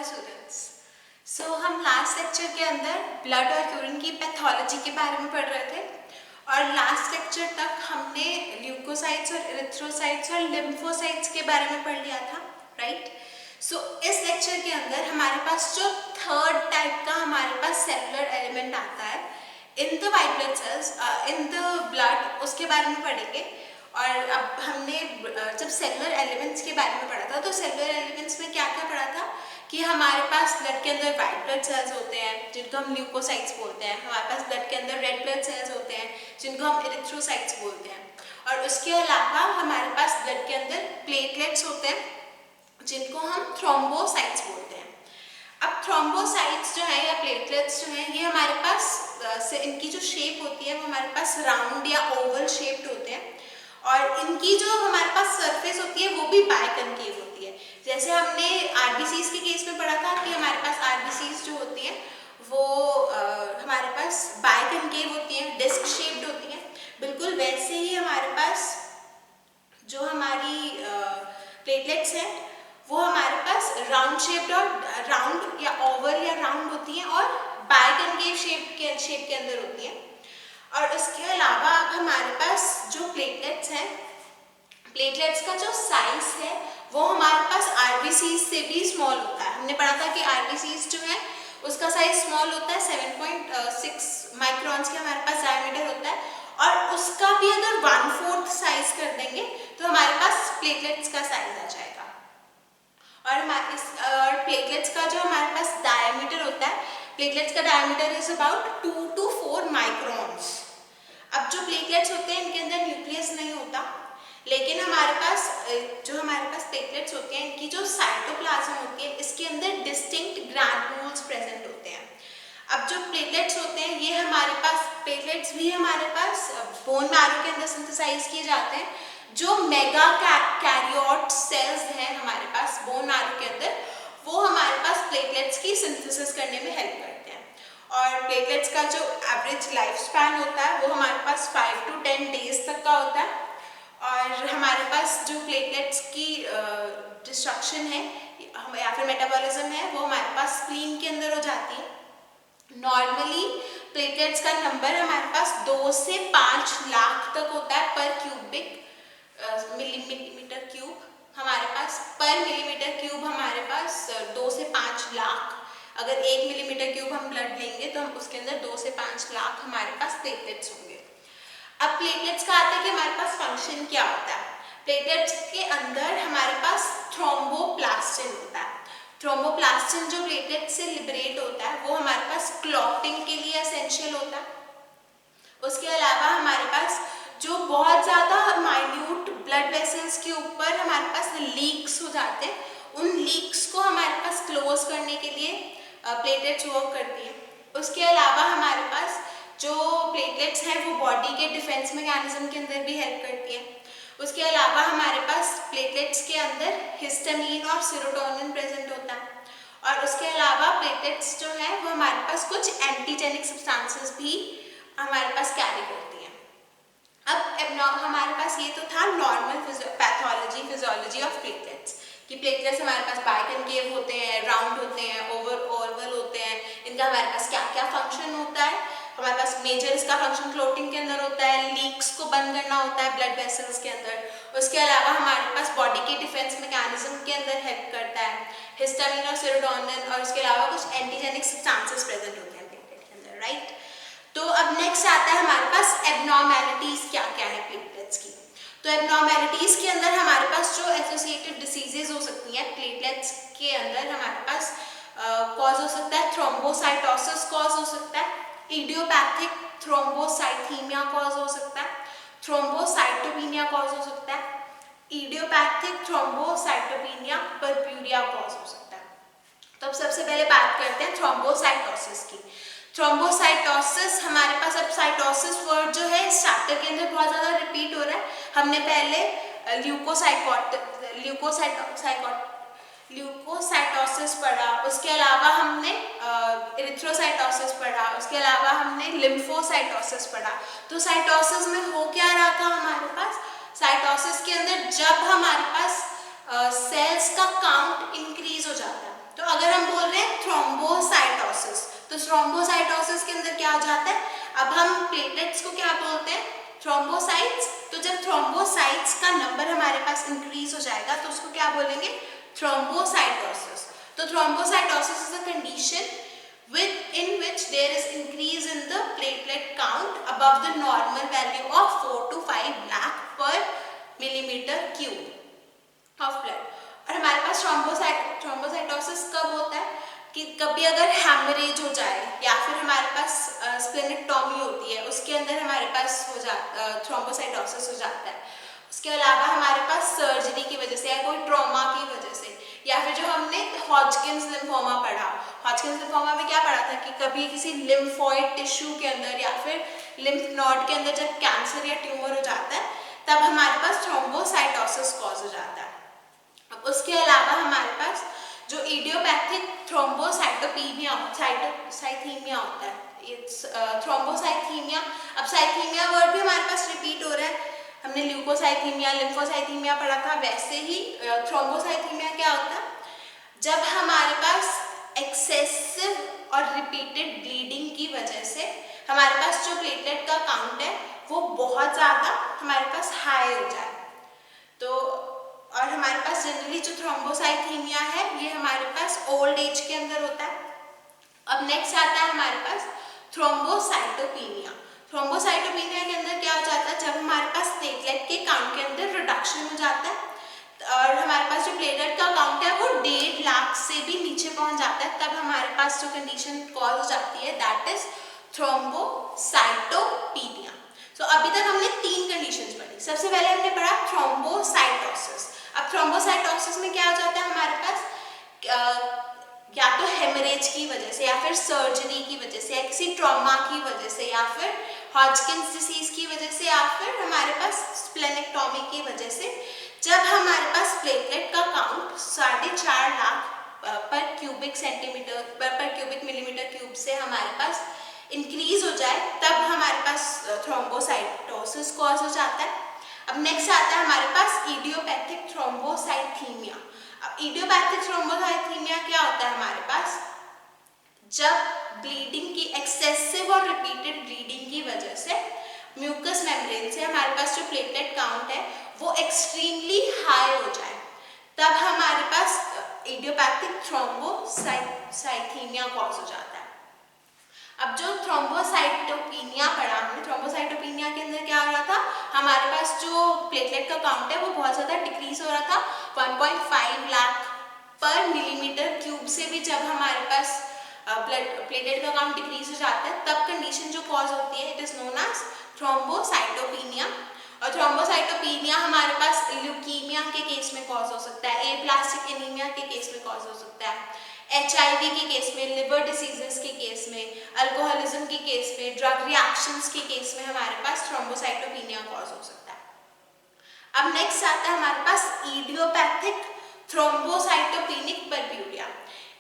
Students. हम last lecture के अंदर ब्लड और यूरिन की पैथोलॉजी के बारे में पढ़ रहे थे और लास्ट लेक्चर तक हमने ल्यूकोसाइट्स और एरिथ्रोसाइट्स और लिम्फोसाइट्स के बारे में पढ़ लिया था, राइट। इस लेक्चर के अंदर हमारे पास जो थर्ड टाइप का हमारे पास सेलुलर एलिमेंट आता है in the white blood cells, in the blood, उसके बारे में पढ़ेंगे। और अब हमने जब सेलुलर एलिमेंट्स के बारे में पढ़ा था तो सेलुलर एलिमेंट्स में क्या क्या पढ़ा था कि हमारे पास ब्लड के अंदर वाइट ब्लड सेल्स होते हैं जिनको हम ल्यूकोसाइट्स बोलते हैं, हमारे पास ब्लड के अंदर रेड ब्लड सेल्स होते हैं जिनको हम एरिथ्रोसाइट्स बोलते हैं, और उसके अलावा हमारे पास ब्लड के अंदर प्लेटलेट्स होते हैं जिनको हम थ्रोम्बोसाइट्स बोलते हैं। अब थ्रोम्बोसाइट्स जो है या प्लेटलेट्स जो हैं ये हमारे पास इनकी जो शेप होती है वो हमारे पास राउंड या ओवल शेप्ड होते हैं और इनकी जो हमारे पास सरफेस होती है वो भी बाइकनकेव होती है। जैसे हमने आरबीसीज के केस में पढ़ा था कि हमारे पास आरबीसीज जो होती हैं वो हमारे पास बाइकनकेव होती हैं, डिस्क शेप्ड होती हैं। बिल्कुल वैसे ही हमारे पास जो हमारी प्लेटलेट्स हैं वो हमारे पास राउंड शेप्ड और राउंड या ओवल या राउंड होती हैं और बाइकनकेव शेप के अंदर होती हैं। और उसके अलावा अब हमारे पास जो प्लेटलेट्स हैं, प्लेटलेट्स का जो साइज है वो हमारे पास आरबीसीज से भी स्मॉल होता है। हमने पढ़ा था कि आरबीसीज जो है उसका साइज स्मॉल होता है, 7.6 माइक्रोन्स के हमारे पास डायमीटर होता है, और उसका भी अगर 1/4 साइज कर देंगे तो हमारे पास प्लेटलेट्स का साइज आ जाएगा। और प्लेटलेट्स का जो हमारे पास डायमीटर होता है, प्लेटलेट्स का diameter is about 2 to 4 microns. अब जो प्लेटलेट्स होते हैं इनके अंदर न्यूक्लियस नहीं होता, लेकिन हमारे पास प्लेटलेट्स होते हैं, इनकी जो साइटोप्लाज्म होती है इसके अंदर डिस्टिंक्ट ग्रैन्यूल्स प्रेजेंट होते हैं। अब जो प्लेटलेट्स होते हैं ये हमारे पास प्लेटलेट्स भी हमारे पास बोन मैरो के अंदर सिंथेसाइज किए जाते हैं। जो मेगा कैरियोट सेल्स हैं हमारे पास बोन मैरो के अंदर, वो हमारे पास प्लेटलेट्स की सिंथेसिस करने में हेल्प करते हैं। और प्लेटलेट्स का जो एवरेज लाइफ स्पैन होता है वो हमारे पास 5 to 10 डेज तक का होता है। और हमारे पास जो प्लेटलेट्स की डिस्ट्रक्शन है या फिर मेटाबॉलिज्म है वो हमारे पास स्प्लीन के अंदर हो जाती है। नॉर्मली प्लेटलेट्स का नंबर हमारे पास 2 से 5 लाख तक होता है पर क्यूबिक मिलीमीटर क्यूब। हमारे पास पर मिलीमीटर क्यूब हमारे पास 2 से 5 लाख, अगर 1 मिलीमीटर क्यूब हम ब्लड लेंगे तो हम उसके अंदर 2 से 5 लाख हमारे पास प्लेटलेट्स होंगे। अब प्लेटलेट्स का आता है कि हमारे पास फंक्शन क्या होता है। प्लेटलेट्स के अंदर हमारे पास थ्रोम्बोप्लास्टिन होता है। थ्रोम्बोप्लास्टिन जो प्लेटलेट से लिबरेट होता है वो हमारे पास क्लॉटिंग के लिए एसेंशियल होता है। उसके अलावा हमारे पास जो बहुत ज़्यादा माइन्यूट ब्लड वेसल्स के ऊपर हमारे पास लीक्स हो जाते हैं, उन लीक्स को हमारे पास क्लोज करने के लिए प्लेटलेट्स वर्क करती हैं। उसके अलावा हमारे पास जो प्लेटलेट्स हैं वो बॉडी के डिफेंस मैकेनिज्म के अंदर भी हेल्प करती हैं। उसके अलावा हमारे पास प्लेटलेट्स के अंदर हिस्टामिन और सेरोटोनिन प्रेजेंट होता है। और उसके अलावा प्लेटलेट्स जो है वो हमारे पास कुछ एंटीजेनिक सब्सटेंसेस भी हमारे पास कैरी करती हैं। अब हमारे पास ये तो था normal pathology physiology of platelets कि प्लेटलेट्स हमारे पास बाइकनकेव होते हैं, राउंड होते हैं, ओवल होते हैं, इनका हमारे पास क्या क्या फंक्शन होता है। हमारे पास मेजर इसका फंक्शन क्लोटिंग के अंदर होता है, लीक्स को बंद करना होता है ब्लड वेसल्स के अंदर। उसके अलावा हमारे पास बॉडी के डिफेंस मैकेनिज्म के अंदर हेल्प करता है हिस्टामिन और सेरोटोनिन, और उसके अलावा कुछ एंटीजेनिक सब्सटेंसेस प्रेजेंट होते हैं प्लेटलेट के अंदर, राइट। तो अब नेक्स्ट आता है हमारे पास एबनॉर्मेलिटीज क्या क्या है प्लेटलेट्स की। तो एबनॉर्मेलिटीज के अंदर हमारे पास जो एसोसिएटेड डिसीजेज हो सकती हैं प्लेटलेट्स के अंदर हमारे पास कॉज हो सकता है थ्रोम्बोसाइटोसिस कॉज हो सकता है, इडियोपैथिक थ्रोम्बोसाइथीमिया कॉज हो सकता है, थ्रोम्बोसाइटोपेनिया कॉज हो सकता है, इडियोपैथिक थ्रोम्बोसाइटोपेनिया परप्यूरिया कॉज हो सकता है। तो अब सबसे पहले बात करते हैं थ्रोम्बोसाइटोसिस की। थ्रोम्बोसाइटोसिस हमारे पास, अब साइटोसिस वर्ड जो है इस चैप्टर के अंदर बहुत ज़्यादा रिपीट हो रहा है। हमने पहले ल्यूकोसाइटोसिस पढ़ा, उसके अलावा हमने एरिथ्रोसाइटोसिस पढ़ा, उसके अलावा हमने लिम्फोसाइटोसिस पढ़ा। तो साइटोसिस में हो क्या रहा था हमारे पास, साइटोसिस के अंदर जब हमारे पास सेल्स का काउंट इंक्रीज हो जाता है, तो अगर हम बोल तो थ्रोम्बोसाइटोसिस के अंदर क्या हो जाता है, अब हम प्लेटलेट्स को क्या बोलते हैं, थ्रोम्बोसाइट्स। तो जब थ्रोम्बोसाइट्स का नंबर हमारे पास इंक्रीज हो जाएगा तो उसको क्या बोलेंगे, थ्रोम्बोसाइटोसिस। तो thrombocytosis is a condition in which there is increase in the platelet count above the normal value of 4 to 5 lakh per millimeter cube of blood। और हमारे पास थ्रोम्बोसाइटोसिस कब होता है कि कभी अगर हैमरेज हो जाए या फिर हमारे पास स्प्लेनेक्टोमी होती है, उसके अंदर हमारे पास हो जाता थ्रोम्बोसाइटोसिस हो जाता है। उसके अलावा हमारे पास सर्जरी की वजह से या कोई ट्रॉमा की वजह से, या फिर जो हमने हॉजकिंस लिम्फोमा पढ़ा, हॉजकिंस लिम्फोमा में क्या पढ़ा था कि कभी किसी लिम्फोइड टिश्यू के अंदर या फिर लिम्फ नोड के अंदर जब कैंसर या ट्यूमर हो जाता है तब हमारे पास थ्रोम्बोसाइटोसिस कॉज हो जाता है। अब उसके अलावा हमारे पास जो इडियोपैथिक थ्रोम्बोसाइटोपीनिया साइथीमिया होता है, इट्स थ्रोम्बोसाइथीमिया। अब साइथीमिया वर्ड भी हमारे पास रिपीट हो रहा है, हमने ल्यूकोसाइथीमिया लिम्फोसाइथीमिया पढ़ा था, वैसे ही थ्रोम्बोसाइथीमिया क्या होता है, जब हमारे पास एक्सेसिव और रिपीटेड ब्लीडिंग की वजह से हमारे पास जो प्लेटलेट का काउंट है वो बहुत ज़्यादा हमारे पास हाई हो जाए। तो और हमारे पास जनरली जो थ्रोम्बोसाइथीमिया है ये हमारे पास ओल्ड एज के अंदर होता है। अब नेक्स्ट आता है हमारे पास थ्रोम्बोसाइटोपीनिया। थ्रोम्बोसाइटोपीनिया के अंदर क्या हो जाता है, जब हमारे पास प्लेटलेट के काउंट के अंदर रिडक्शन हो जाता है और हमारे पास जो प्लेटलेट का काउंट है वो 1.5 लाख से भी नीचे पहुंच जाता है, तब हमारे पास जो कंडीशन कॉज हो जाती है दैट इज थ्रोम्बोसाइटोपीनिया। तो अभी तक हमने 3 कंडीशंस पढ़ी। सबसे पहले हमने पढ़ा थ्रोम्बोसाइटोसिस। अब थ्रोम्बोसाइटोसिस में क्या हो जाता है हमारे पास या तो हेमरेज की वजह से या फिर सर्जरी की वजह से या किसी ट्रॉमा की वजह से या फिर हॉजकिंस डिसीज की वजह से या फिर हमारे पास स्प्लेनेक्टोमी की वजह से, जब हमारे पास प्लेटलेट का काउंट 4.5 लाख पर क्यूबिक सेंटीमीटर पर क्यूबिक मिलीमीटर क्यूब से हमारे पास इंक्रीज हो जाए तब हमारे पास थ्रोम्बोसाइटोसिस कॉज हो जाता है। अब नेक्स्ट आता है हमारे पास इडियोपैथिक थ्रोम्बोसाइथीमिया। अब इडियोपैथिक थ्रोम्बोसाइथीमिया क्या होता है हमारे पास, जब ब्लीडिंग की एक्सेसिव और रिपीटेड ब्लीडिंग की वजह से म्यूकस मेम्ब्रेन से हमारे पास जो प्लेटलेट काउंट है वो एक्सट्रीमली हाई हो जाए तब हमारे पास इडियोपैथिक थ्रोम्बोसाइथीमिया कॉज हो जाता है। अब जो थ्रोम्बोसाइटोपीनिया पढ़ा हमने, थ्रोम्बोसाइटोपीनिया के अंदर क्या हो रहा था, हमारे पास जो प्लेटलेट का काउंट है वो बहुत ज़्यादा डिक्रीज हो रहा था, 1.5 लाख पर मिलीमीटर क्यूब से भी जब हमारे पास प्लेटलेट का काउंट डिक्रीज हो जाता है तब कंडीशन जो कॉज होती है it is known as thrombocytopenia. और थ्रोम्बोसाइटोपीनिया हमारे पास ल्यूकीमिया के केस में कॉज हो सकता है, एप्लास्टिक एनीमिया के केस में कॉज हो सकता है, HIV के केस में, लिवर डिसीजेस के केस में, अल्कोहलिज्म के केस में, ड्रग रिएक्शंस के केस में हमारे पास थ्रोम्बोसाइटोपीनिया कॉज हो सकता है। अब नेक्स्ट आता है हमारे पास इडियोपैथिक थ्रोम्बोसाइटोपेनिक परफ्यूरिया।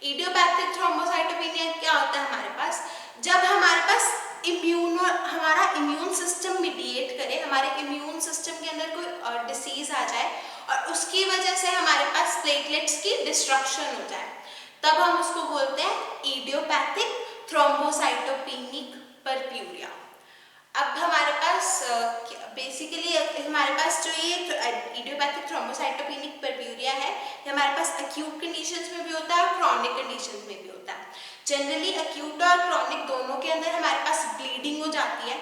इडियोपैथिक थ्रोम्बोसाइटोपेनिया क्या होता है हमारे पास, जब हमारे पास हमारा इम्यून सिस्टम मीडिएट करे, हमारे इम्यून सिस्टम के अंदर कोई डिसीज आ जाए और उसकी वजह से हमारे पास प्लेटलेट्स की डिस्ट्रक्शन हो जाए तब हम उसको बोलते हैं इडियोपैथिक थ्रोम्बोसाइटोपेनिक परफ्यूरिया। अब हमारे पास बेसिकली हमारे पास जो ये इडियोपैथिक थ्रोम्बोसाइटोपेनिक परफ्यूरिया है ये हमारे पास अक्यूट कंडीशंस में भी होता है और क्रॉनिक कंडीशंस में भी होता है। जनरली अक्यूट और क्रॉनिक दोनों के अंदर हमारे पास ब्लीडिंग हो जाती है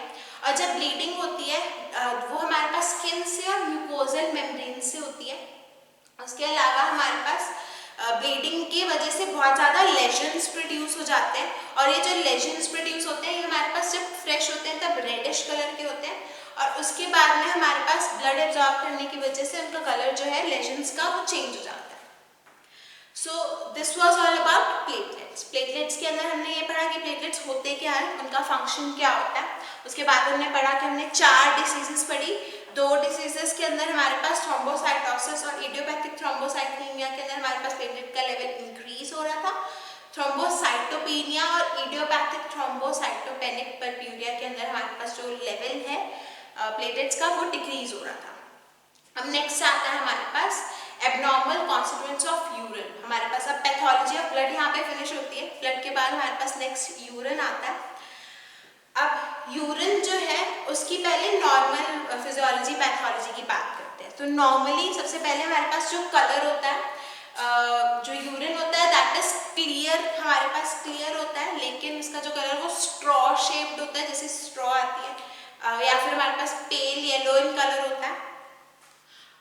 और जब ब्लीडिंग होती है वो हमारे पास स्किन से और म्यूकोजल मेम्ब्रेन से होती है। उसके अलावा हमारे पास ब्लीडिंग की वजह से बहुत ज़्यादा लेजन्स प्रोड्यूस हो जाते हैं और ये जो लेजन्स प्रोड्यूस होते हैं ये हमारे पास जब फ्रेश होते हैं तब रेडिश कलर के होते हैं और उसके बाद में हमारे पास ब्लड एब्जॉर्ब करने की वजह से उनका कलर जो है लेजन्स का वो चेंज हो जाता है। So this was all about platelets. Platelets के अंदर हमने ये पढ़ा कि प्लेटलेट्स होते क्या है, उनका फंक्शन क्या होता है। उसके बाद हमने पढ़ा कि हमने 4 डिसीजेस पढ़ी। 2 डिसीजेस के अंदर हमारे पास थ्रोम्बोसाइटोसिस और इडियोपैथिक थ्रोम्बोसाइटोपेनिया के अंदर हमारे पास प्लेटलेट का लेवल इंक्रीज हो रहा था। थ्रोम्बोसाइटोपेनिया और इडियोपैथिक थ्रोम्बोसाइटोपेनिक परफ्यूरिया के अंदर हमारे पास जो लेवल है प्लेटलेट्स का वो डिक्रीज हो रहा था। अब नेक्स्ट आता है हमारे पास एबनॉर्मल कॉन्स्टिट्यूएंट्स ऑफ यूरिन। हमारे पास अब पैथोलॉजी ऑफ ब्लड यहाँ पे फिनिश होती है। ब्लड के बाद हमारे पास नेक्स्ट यूरिन आता है। अब यूरिन जो है उसकी पहले नॉर्मल फिजियोलॉजी पैथोलॉजी की बात करते हैं। तो नॉर्मली सबसे पहले हमारे पास जो कलर होता है, जो यूरिन होता है दैट इज क्लियर, हमारे पास क्लियर होता है, लेकिन इसका जो कलर वो स्ट्रॉ शेप्ड होता है, जैसे स्ट्रॉ आती है, या फिर हमारे पास पेल येलो इन कलर होता है।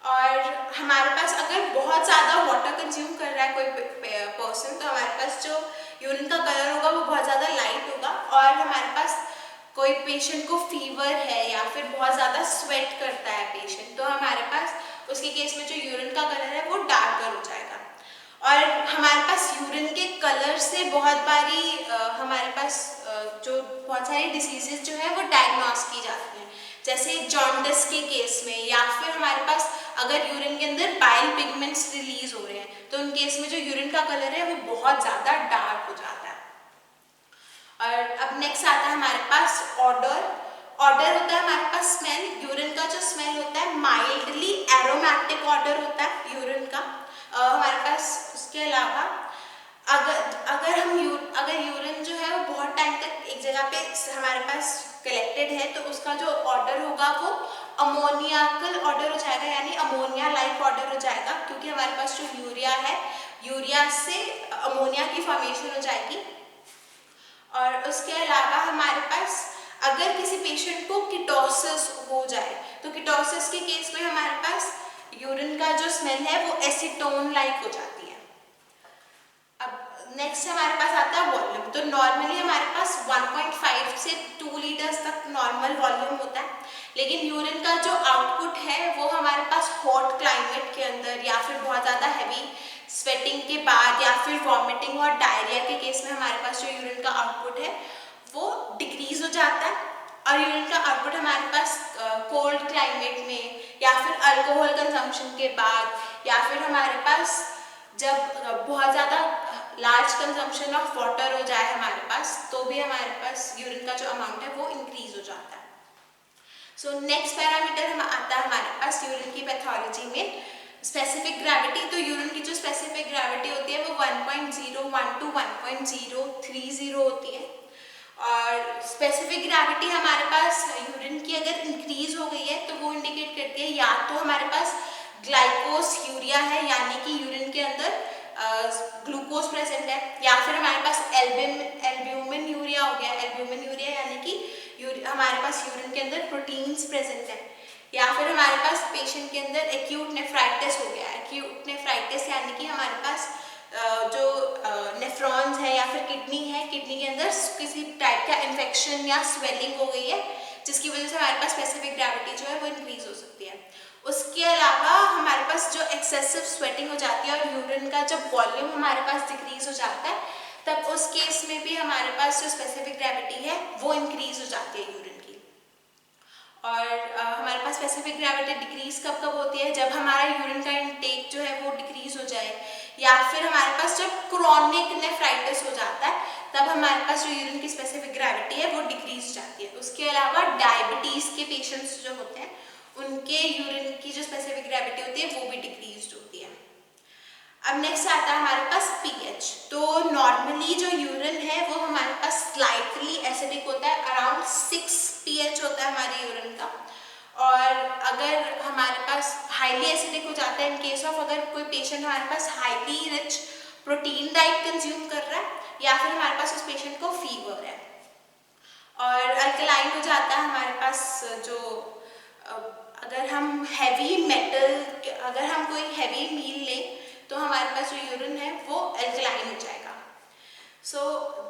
और हमारे पास अगर बहुत ज़्यादा वाटर कंज्यूम कर रहा है कोई पर्सन, तो हमारे पास जो यूरिन का कलर होगा वो बहुत ज़्यादा लाइट होगा। और हमारे पास कोई पेशेंट को फीवर है या फिर बहुत ज़्यादा स्वेट करता है पेशेंट, तो हमारे पास उसके केस में जो यूरिन का कलर है वो डार्कर हो जाएगा। और हमारे पास यूरिन के कलर से बहुत बारी हमारे पास जो बहुत सारी डिसीजेज जो है वो डायग्नोस की जाती हैं, जैसे जॉन्डिस के केस में, या फिर हमारे पास अगर यूरिन के अंदर बाइल पिगमेंट्स रिलीज हो रहे हैं तो उन केस में जो यूरिन का कलर है वो बहुत ज़्यादा डार्क हो जाता है। और अब नेक्स्ट आता है हमारे पास ऑर्डर। ऑर्डर होता है हमारे पास स्मेल। यूरिन का जो स्मेल होता है माइल्डली एरोमेटिक ऑर्डर होता है यूरिन का। हमारे पास उसके अलावा अगर यूरिन जो है वो बहुत टाइम तक एक जगह पे हमारे पास कलेक्टेड है तो उसका जो ऑर्डर होगा वो अमोनियाकल ऑर्डर हो जाएगा, यानी अमोनिया लाइक ऑर्डर हो जाएगा, क्योंकि हमारे पास जो यूरिया है, यूरिया से अमोनिया की फॉर्मेशन हो जाएगी। और उसके अलावा हमारे पास अगर किसी पेशेंट को कीटोसिस हो जाए तो कीटोसिस के केस में हमारे पास यूरिन का जो स्मेल है वो एसीटोन लाइक हो जाती है। अब नेक्स्ट हमारे पास आता है वॉल्यूम। तो नॉर्मली हमारे पास 1.5 से 2 लीटर्स तक नॉर्मल वॉल्यूम होता है, लेकिन यूरिन का जो आउटपुट है वो हमारे पास हॉट क्लाइमेट के अंदर या फिर बहुत ज़्यादा हैवी स्वेटिंग के बाद या फिर वॉमिटिंग और डायरिया के केस में हमारे पास जो यूरिन का आउटपुट है वो डिक्रीज हो जाता है। और यूरिन का आउटपुट हमारे पास कोल्ड क्लाइमेट में या फिर अल्कोहल कंजम्पशन के बाद या फिर हमारे पास जब बहुत ज़्यादा लार्ज कंजम्पशन ऑफ वाटर हो जाए हमारे पास, तो भी हमारे पास यूरिन का जो अमाउंट है वो इंक्रीज हो जाता है। सो नेक्स्ट पैरामीटर आता है हमारे पास यूरिन की पैथोलॉजी में स्पेसिफिक ग्रेविटी। तो यूरिन की जो स्पेसिफिक ग्रेविटी होती है वो 1.01 to 1.030 होती है। और स्पेसिफिक ग्रेविटी हमारे पास यूरिन की अगर इंक्रीज हो गई है तो वो इंडिकेट करती है या तो हमारे पास ग्लाइकोस यूरिया है, यानी कि यूरिन के अंदर ग्लूकोज प्रेजेंट है, या फिर हमारे पास एल्ब्यूमिन यूरिया हो गया। एल्ब्यूमिन यूरिया यानी कि हमारे पास यूरिन के अंदर प्रोटीन्स प्रेजेंट है, या फिर हमारे पास पेशेंट के अंदर एक्यूट नेफ्राइटिस हो गया। एक्यूट नेफ्राइटिस यानी कि हमारे पास जो नेफ्रॉन्स है या फिर किडनी है, किडनी के अंदर किसी टाइप का इन्फेक्शन या स्वेलिंग हो गई है, जिसकी वजह से हमारे पास स्पेसिफिक ग्रेविटी जो है वो इंक्रीज हो सकती है। उसके अलावा हमारे पास जो एक्सेसिव स्वेटिंग हो जाती है और यूरिन का जब वॉल्यूम हमारे पास डिक्रीज हो जाता है, तब उस केस में भी हमारे पास जो स्पेसिफिक ग्रेविटी है वो इंक्रीज हो जाती है यूरिन की। और हमारे पास स्पेसिफिक ग्रेविटी डिक्रीज कब कब होती है? जब हमारा यूरिन का इंटेक जो है वो डिक्रीज हो जाए, या फिर हमारे पास जब क्रोनिक नेफ्राइटिस हो जाता है तब हमारे पास जो यूरिन की स्पेसिफिक ग्रेविटी है वो डिक्रीज जाती है। उसके अलावा डायबिटीज के पेशेंट्स जो होते हैं उनके यूरिन की जो स्पेसिफिक ग्रेविटी होती है वो भी डिक्रीज होती है। अब नेक्स्ट आता है हमारे पास पीएच। तो नॉर्मली जो यूरिन है वो हमारे पास स्लाइटली एसिडिक होता है, अराउंड 6 pH होता है हमारे यूरिन का। और अगर हमारे पास हाईली एसिडिक हो जाता है इन केस ऑफ अगर कोई पेशेंट हमारे पास highly rich protein diet consume कर रहा है या फिर हमारे पास उस पेशेंट को फीवर है। और अल्कलाइन हो जाता है हमारे पास जो अगर हम हैवी मेटल, अगर हम कोई हैवी मील लें तो हमारे पास जो यूरिन है वो अल्कलाइन हो जाएगा। So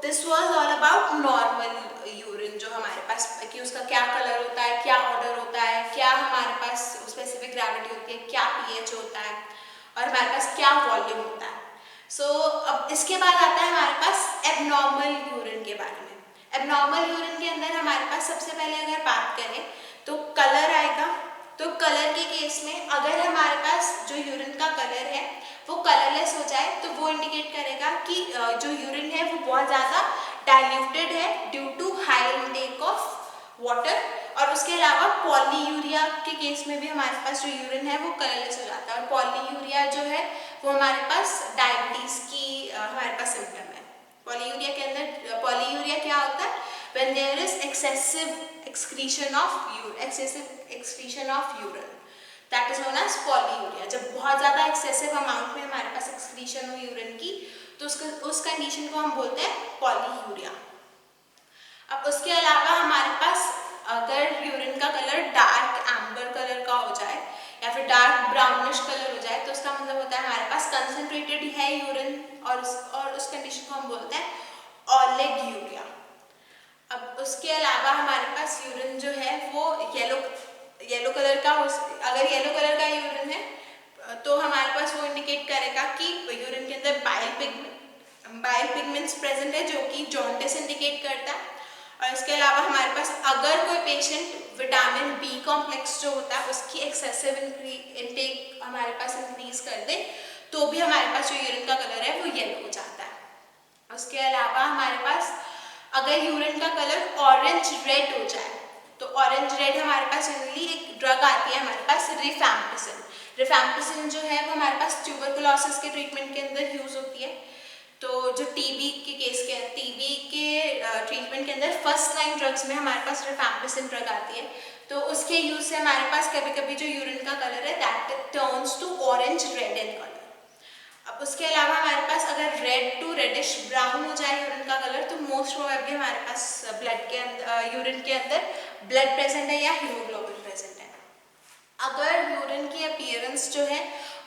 this was all about normal urine, जो हमारे पास कि उसका क्या कलर होता है, क्या ऑर्डर होता है, क्या हमारे पास स्पेसिफिक ग्रेविटी होती है, क्या पीएच होता है और हमारे पास क्या वॉल्यूम होता है। सो अब इसके बाद आता है हमारे पास एबनॉर्मल यूरिन के बारे में। एबनॉर्मल यूरिन के अंदर हमारे पास सबसे पहले अगर बात करें तो कलर आएगा। तो कलर के केस में अगर हमारे पास जो यूरिन का कलर है वो कलरलेस हो जाए तो वो इंडिकेट करेगा कि जो यूरिन है वो बहुत ज़्यादा डाइल्यूटेड है due to high intake of water. और उसके अलावा पॉलीयूरिया के केस में भी हमारे पास जो यूरिन है वो कलरलेस हो जाता है। और पॉलीयूरिया जो है वो हमारे पास डायबिटीज़ की हमारे पास when there is excessive excretion of urine, that is known as polyuria. जब बहुत ज़्यादा excessive amount में हमारे पास excretion हो यूरिन की, तो उस कंडीशन को हम बोलते हैं पॉलीयूरिया। अब उसके अलावा हमारे पास अगर यूरिन का कलर डार्क एम्बर कलर का हो जाए या फिर डार्क ब्राउनिश कलर हो जाए, तो उसका मतलब होता है हमारे पास कंसंट्रेटेड है यूरिन, और उस कंडीशन को हम बोलते हैं ओलिगोयूरिया। अब उसके अलावा हमारे पास यूरिन जो है वो येलो कलर का अगर येलो कलर का यूरिन है तो हमारे पास वो इंडिकेट करेगा कि यूरिन के अंदर बाइल पिगमेंट्स प्रेजेंट है, जो कि जॉन्डिस इंडिकेट करता है। और इसके अलावा हमारे पास अगर कोई पेशेंट विटामिन बी कॉम्प्लेक्स जो होता है उसकी एक्सेसिव इनटेक हमारे पास इंक्रीज कर दे, तो भी हमारे पास जो यूरिन का कलर है वो येलो हो जाता है। उसके अलावा हमारे पास अगर यूरिन का कलर ऑरेंज रेड हो जाए, तो ऑरेंज रेड हमारे पास जनरली एक ड्रग आती है हमारे पास रिफैम्पिसिन जो है वो हमारे पास ट्यूबरकुलोसिस के ट्रीटमेंट के अंदर यूज होती है। तो जो टीबी के ट्रीटमेंट के अंदर फर्स्ट लाइन ड्रग्स में हमारे पास रिफैम्पिसिन ड्रग आती है, तो उसके यूज से हमारे पास कभी कभी जो यूरिन का कलर है that turns to orange red in colour. अब उसके अलावा हमारे पास अगर रेड टू रेडिश ब्राउन हो जाए यूरिन का कलर, तो मोस्ट प्रोबेबली हमारे पास ब्लड के अंदर यूरिन के अंदर ब्लड प्रेजेंट है या हीमोग्लोबिन प्रेजेंट है। अगर यूरिन की अपीयरेंस जो है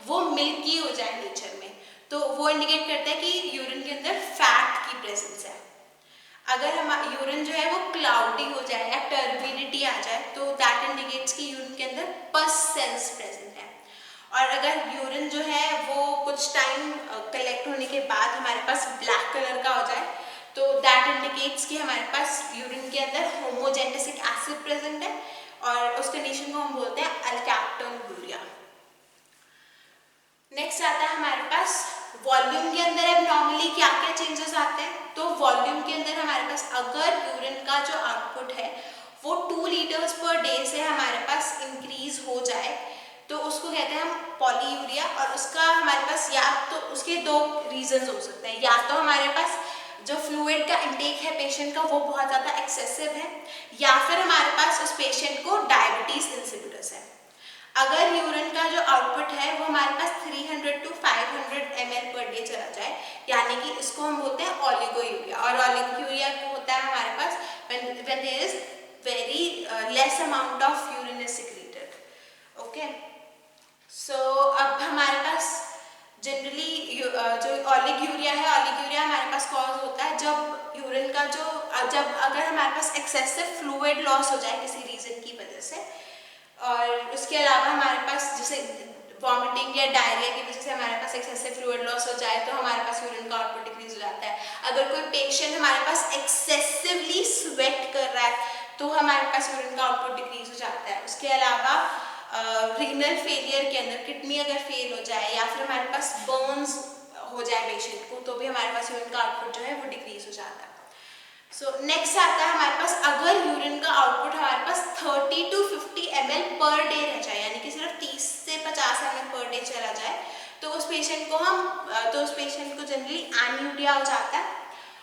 वो मिल्की हो जाए नेचर में, तो वो इंडिकेट करता है कि यूरिन के अंदर फैट की प्रेजेंस है। अगर हमारा यूरिन जो है वो क्लाउडी हो जाए या टर्बिडिटी आ जाए, तो दैट इंडिकेट्स कि यूरिन के अंदर पस सेल्स प्रेजेंट है। और अगर यूरिन जो है वो कुछ टाइम कलेक्ट होने के बाद हमारे पास ब्लैक कलर का हो जाए, तो दैट इंडिकेट्स कि हमारे पास यूरिन के अंदर होमोजेनेटिक एसिड प्रेजेंट है, और उस कंडीशन को हम बोलते हैं अल्कैप्टोनूरिया। नेक्स्ट आता है हमारे पास वॉल्यूम के अंदर अब नॉर्मली क्या क्या चेंजेस आते हैं। तो वॉल्यूम के अंदर हमारे पास अगर यूरिन का जो आउटपुट है वो 2 लीटर्स पर डे से हमारे पास इंक्रीज हो जाए, तो उसको कहते हैं हम पॉलीयूरिया। और उसका हमारे पास या तो उसके 2 रीजंस हो सकते हैं, या तो हमारे पास जो फ्लूइड का इंटेक है पेशेंट का वो बहुत ज़्यादा एक्सेसिव है, या फिर हमारे पास उस पेशेंट को डायबिटीज इंसिपिडस है। अगर यूरिन का जो आउटपुट है वो हमारे पास 300 टू 500 ml पर डे चला जाए, यानी कि इसको हम बोलते हैं ओलिगोयूरिया। और ओलिगोयूरिया होता है हमारे पास when there is very less amount of urine is secreted. Okay, so अब हमारे पास जनरली जो ओलिगोयूरिया है, ओलिगोयूरिया हमारे पास कॉज होता है जब यूरिन का जब अगर हमारे पास एक्सेसिव फ्लूइड लॉस हो जाए किसी रीजन की वजह से, और उसके अलावा हमारे पास जैसे वॉमिटिंग या डायरिया की वजह से हमारे पास एक्सेसिव फ्लूइड लॉस हो जाए, तो हमारे पास यूरिन का आउटपुट डिक्रीज हो जाता है। अगर कोई पेशेंट हमारे पास एक्सेसिवली स्वेट कर रहा है, तो हमारे पास यूरिन का आउटपुट डिक्रीज हो जाता है। उसके अलावा रीनल फेलियर के अंदर किडनी अगर फेल हो जाए, या फिर हमारे पास बर्न्स हो जाए पेशेंट को, तो भी हमारे पास यूरिन का आउटपुट जो है वो डिक्रीज हो जाता है। सो नेक्स्ट आता है हमारे पास अगर यूरिन का आउटपुट हमारे पास 30 टू 50 ml पर डे रह जाए, यानी कि सिर्फ 30 से 50 ml पर डे चला जाए, तो उस पेशेंट को जनरली एन्यूरिया हो जाता है।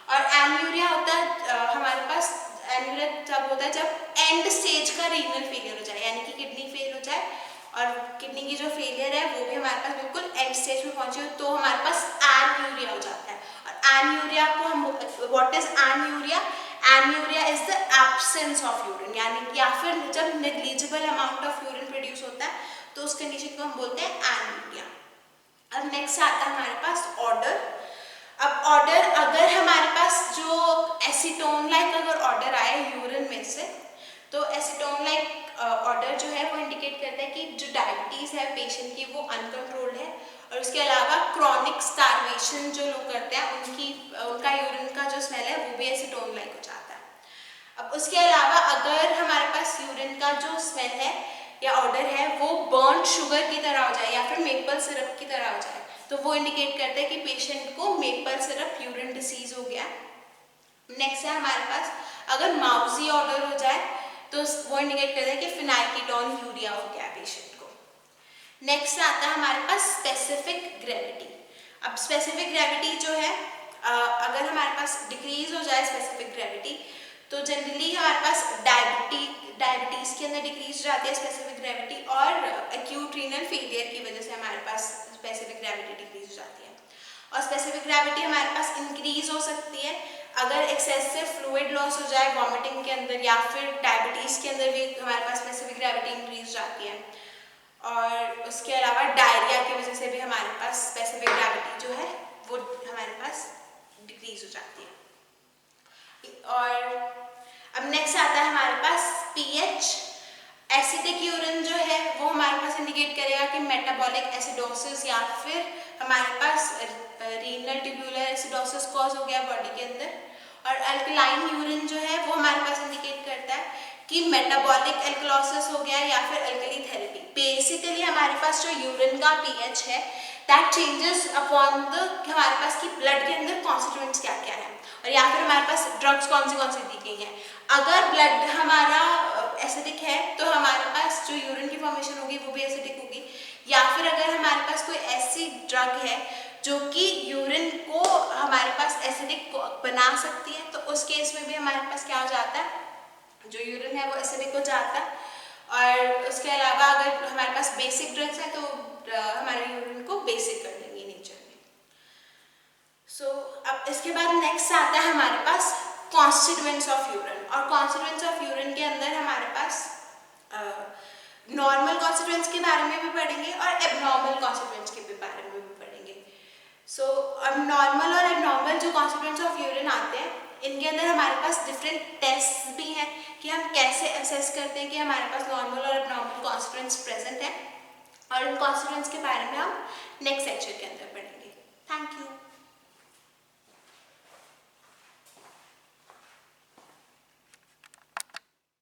और एन्यूरिया होता है हमारे पास एन्यूरिया तब होता है जब एंड स्टेज का रीनल फेलियर हो जाए, यानी कि किडनी फेल हो जाए, और किडनी की जो फेलियर है वो भी हमारे पास बिल्कुल एंड स्टेज में पहुंची हो, तो हमारे पास एन्यूरिया हो जाता है। और एन्यूरिया को हम what is anuria? Anuria is the absence of urine, यानी या फिर जब negligible amount of urine produce होता है, तो उस कंडीशन को हम बोलते हैं एन्यूरिया। अब नेक्स्ट आता है हमारे पास ऑर्डर। अब ऑर्डर अगर हमारे पास जो एसीटोन लाइक अगर ऑर्डर आए यूरिन में से, तो एसीटोन लाइक ऑर्डर जो है वो इंडिकेट करता है कि जो डायबिटीज है पेशेंट की वो अनकंट्रोल्ड है। और उसके अलावा क्रॉनिक स्टार्वेशन जो लोग करते हैं उनका यूरिन का जो स्मेल है वो भी एसीटोन लाइक हो जाता है। अब उसके अलावा अगर हमारे पास यूरिन का जो स्मेल है या ऑर्डर है वो बर्न्ड शुगर की तरह हो जाए या फिर मेपल सिरप की तरह हो जाए, तो वो इंडिकेट करता है कि पेशेंट को मेपल सिरप यूरिन डिसीज हो गया। नेक्स्ट है हमारे पास अगर माउजी ऑर्डर हो जाए, तो वो इंडिकेट करता है कि फिनाइलकीटोन यूरिया हो गया पेशेंट को। नेक्स्ट आता है हमारे पास स्पेसिफिक ग्रेविटी। अब स्पेसिफिक ग्रेविटी जो है अगर हमारे पास डिक्रीज हो जाए स्पेसिफिक ग्रेविटी, तो जनरली हमारे पास डायबिटीज़ के अंदर डिक्रीज जाती है स्पेसिफिक ग्रेविटी, और एक्यूट रीनल फेलियर की वजह से हमारे पास स्पेसिफिक ग्रेविटी डिक्रीज हो जाती है। और स्पेसिफिक ग्रेविटी हमारे पास इंक्रीज हो सकती है अगर एक्सेसिव फ्लूइड लॉस हो जाए वॉमिटिंग के अंदर, या फिर डायबिटीज़ के अंदर भी हमारे पास स्पेसिफिक ग्रेविटी इंक्रीज जाती है। और उसके अलावा डायरिया की वजह से भी हमारे पास स्पेसिफिक ग्रेविटी जो है वो हमारे पास डिक्रीज हो जाती है। और अब नेक्स्ट आता है हमारे पास पीएच। एसिडिक यूरिन जो है वो हमारे पास इंडिकेट करेगा कि मेटाबॉलिक एसिडोसिस या फिर हमारे पास रीनल ट्यूबुलर एसिडोसिस कॉज हो गया बॉडी के अंदर। और अल्कलाइन यूरिन जो है वो हमारे पास इंडिकेट करता है कि मेटाबॉलिक एल्कलोसिस हो गया या फिर अल्कली थेरेपी। बेसिकली हमारे पास जो यूरिन का पीएच है दैट चेंजेस अपॉन द हमारे पास की ब्लड के अंदर कॉन्स्टिट्यूएंट्स क्या क्या है, और या फिर हमारे पास ड्रग्स कौन सी दी गई हैं। अगर ब्लड हमारा एसिडिक है तो हमारे पास जो यूरिन की फॉर्मेशन होगी वो भी एसिडिक होगी, या फिर अगर हमारे पास कोई ऐसी ड्रग है जो कि यूरिन को हमारे पास एसिडिक बना सकती है तो उस केस में भी हमारे पास क्या हो जाता है, जो यूरिन है वो एसिडिक हो जाता है। और उसके अलावा अगर हमारे पास बेसिक ड्रग्स हैं तो हमारे यूरिन को बेसिक कर देंगे नेचर में। सो अब इसके बाद नेक्स्ट आता है हमारे पास कॉन्स्टिट्यूएंट्स ऑफ यूरिन। और कॉन्स्टिट्यूएंट्स ऑफ यूरिन के अंदर हमारे पास नॉर्मल कॉन्स्टिट्यूएंट्स के बारे में भी पढ़ेंगे और एबनॉर्मल कॉन्स्टिट्यूएंट्स के भी बारे में भी पढ़ेंगे। सो अब नॉर्मल और एबनॉर्मल जो कॉन्स्टिट्यूएंट्स ऑफ यूरिन आते हैं इनके अंदर हमारे पास डिफरेंट टेस्ट भी हैं कि हम कैसे असेस करते हैं कि हमारे पास नॉर्मल और एबनॉर्मल कॉन्स्टिट्यूएंट्स प्रेजेंट हैं, और इन कॉन्स्टिट्यूएंट्स के बारे में हम नेक्स्ट सेक्शन के अंदर पढ़ेंगे। Thank you.